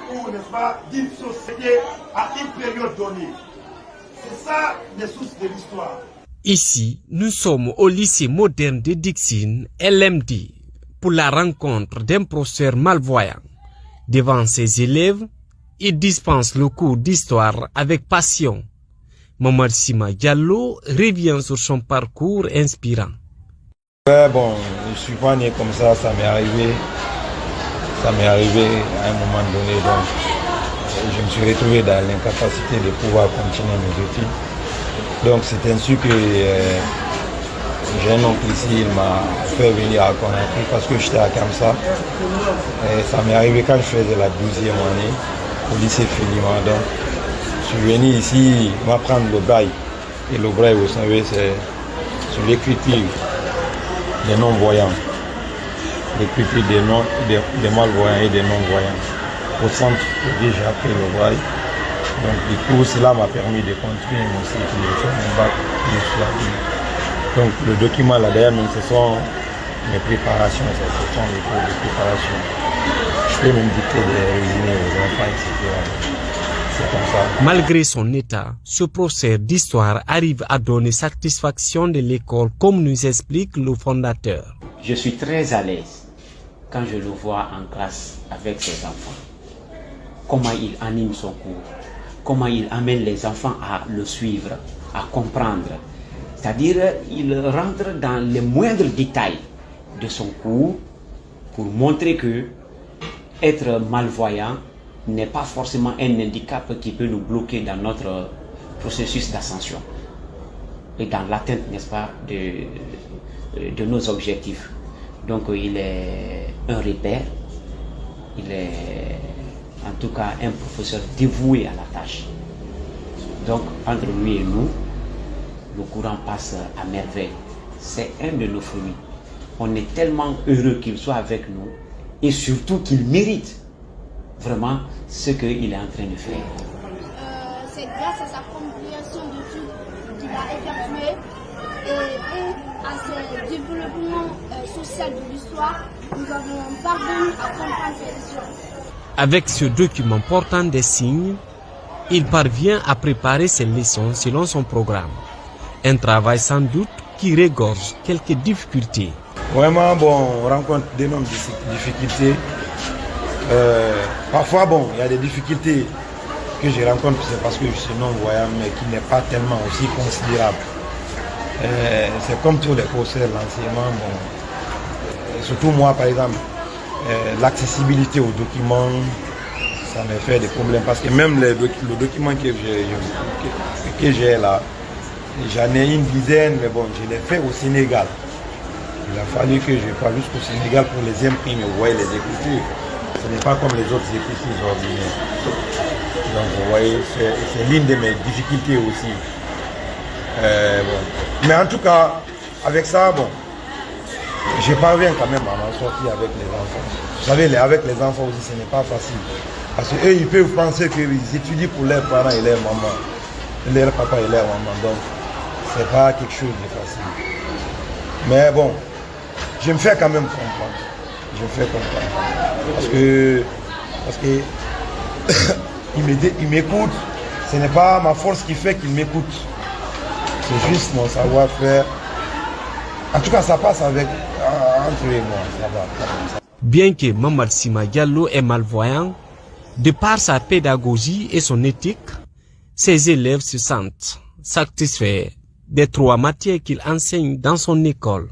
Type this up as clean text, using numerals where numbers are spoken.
parcours, n'est-ce pas, d'une société à une période donnée. C'est ça les sources de l'histoire. Ici, nous sommes au lycée moderne de Dixine, LMD, pour la rencontre d'un professeur malvoyant. Devant ses élèves, il dispense le cours d'histoire avec passion. Mamad Sima Diallo revient sur son parcours inspirant. Ouais, bon, je ne suis pas né comme ça, ça m'est arrivé à un moment donné, donc je me suis retrouvé dans l'incapacité de pouvoir continuer mes études. Donc c'est ainsi que j'ai un oncle ici, il m'a fait venir à Conakry parce que j'étais à Kamsa. Et ça m'est arrivé quand je faisais la 12e année au lycée Félima. Donc je suis venu ici m'apprendre le braille. Et le braille, vous savez, c'est sur l'écriture des non-voyants. L'écriture des malvoyants et des non-voyants. Au centre, j'ai appris le braille. Donc du coup, cela m'a permis de continuer mon cycle de faire mon bac de soir. Donc le document là derrière, ce sont mes préparations, ce sont les cours de préparation. Je peux même dicter des résumés aux enfants, etc. C'est comme ça. Malgré son état, ce professeur d'histoire arrive à donner satisfaction de l'école, comme nous explique le fondateur. Je suis très à l'aise quand je le vois en classe avec ses enfants. Comment il anime son cours, comment il amène les enfants à le suivre, à comprendre. C'est-à-dire, il rentre dans les moindres détails de son cours pour montrer que être malvoyant n'est pas forcément un handicap qui peut nous bloquer dans notre processus d'ascension et dans l'atteinte, n'est-ce pas, de nos objectifs. Donc, il est un repère, il est en tout cas un professeur dévoué à la tâche. Donc, entre lui et nous, le courant passe à merveille. C'est un de nos fruits. On est tellement heureux qu'il soit avec nous et surtout qu'il mérite vraiment ce qu'il est en train de faire. C'est grâce à sa compréhension de tout qu'il a effectué et à ses développements social de l'histoire, nous avons parvenu à comprendre ses histoires. Avec ce document portant des signes, il parvient à préparer ses leçons selon son programme. Un travail sans doute qui regorge quelques difficultés. Vraiment, bon, on rencontre d'énormes difficultés. Parfois, bon, il y a des difficultés que je rencontre, c'est parce que je suis non-voyant, mais qui n'est pas tellement aussi considérable. C'est comme tous les professeurs, l'enseignement, bon, surtout moi, par exemple, l'accessibilité aux documents, ça me fait des problèmes, parce que même le document que j'ai là, j'en ai une dizaine, mais bon, je l'ai fait au Sénégal. Il a fallu que je parte jusqu'au Sénégal pour les imprimer. Vous voyez les écritures, ce n'est pas comme les autres écritures ordinaires. Donc vous voyez, c'est l'une de mes difficultés aussi. Bon. Mais en tout cas, avec ça, bon, je parviens quand même à m'en sortir avec les enfants. Vous savez, avec les enfants aussi, ce n'est pas facile. Parce qu'eux, ils peuvent penser qu'ils étudient pour leurs parents et leurs mamans, leur papa et leur maman. Donc, c'est pas quelque chose de facile. Mais bon, je me fais quand même comprendre. Je me fais comprendre. Parce que il m'écoute. Ce n'est pas ma force qui fait qu'il m'écoute. C'est juste mon savoir-faire. En tout cas, ça passe entre eux et moi. Ça va. Bien que Mamad Sima Diallo est malvoyant, de par sa pédagogie et son éthique, ses élèves se sentent satisfaits des 3 matières qu'il enseigne dans son école.